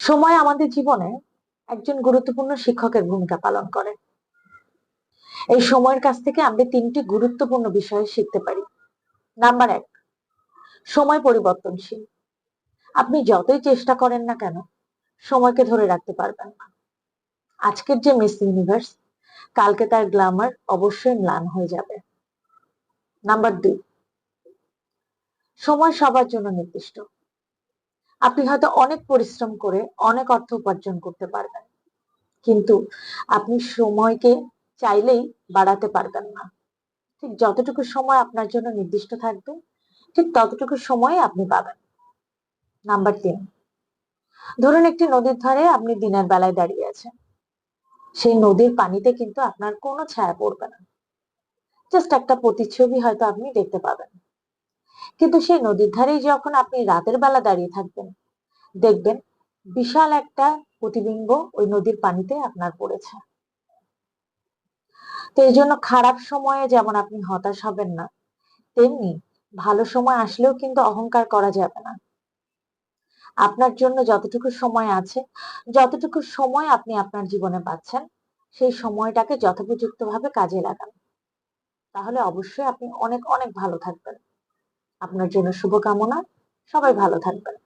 সময় আমাদের জীবনে একজন গুরুত্বপূর্ণ শিক্ষকের ভূমিকা পালন করে। এই সময়ের কাছ থেকে আমরা তিনটি গুরুত্বপূর্ণ বিষয় শিখতে পারি। নাম্বার এক, সময় পরিবর্তনশীল। আপনি যতই চেষ্টা করেন না কেন, সময়কে ধরে রাখতে পারবেন না। আজকের যে মিস ইউনিভার্স, কালকে তার গ্ল্যামার অবশ্যই ম্লান হয়ে যাবে। নাম্বার দুই, সময় সবার জন্য নির্দিষ্ট। আপনি হয়তো অনেক পরিশ্রম করে অনেক অর্থ উপার্জন করতে পারবেন, কিন্তু আপনি সময়কে চাইলেই বাড়াতে পারবেন না। ঠিক যতটুকু সময় আপনার জন্য নির্দিষ্ট থাকবে, ঠিক ততটুকু সময় আপনি পাবেন। নাম্বার তিন, ধরুন একটি নদীর ধারে আপনি দিনের বেলায় দাঁড়িয়ে আছেন। সেই নদীর পানিতে কিন্তু আপনার কোনো ছায়া পড়বে না, জাস্ট একটা প্রতিচ্ছবি হয়তো আপনি দেখতে পাবেন। কিন্তু সেই নদীর ধারেই যখন আপনি রাতের বেলা দাঁড়িয়ে থাকবেন, দেখবেন বিশাল একটা প্রতিবিম্ব ওই নদীর পানিতে আপনার পড়েছে। তো এই জন্য খারাপ সময়ে যেমন আপনি হতাশ হবেন না, তেমনি ভালো সময় আসলেও কিন্তু অহংকার করা যাবে না। আপনার জন্য যতটুকু সময় আছে, যতটুকু সময় আপনি আপনার জীবনে পাচ্ছেন, সেই সময়টাকে যথোপযুক্তভাবে কাজে লাগান। তাহলে অবশ্যই আপনি অনেক অনেক ভালো থাকবেন। আপনার জন্য শুভকামনা। সবাই ভালো থাকবেন।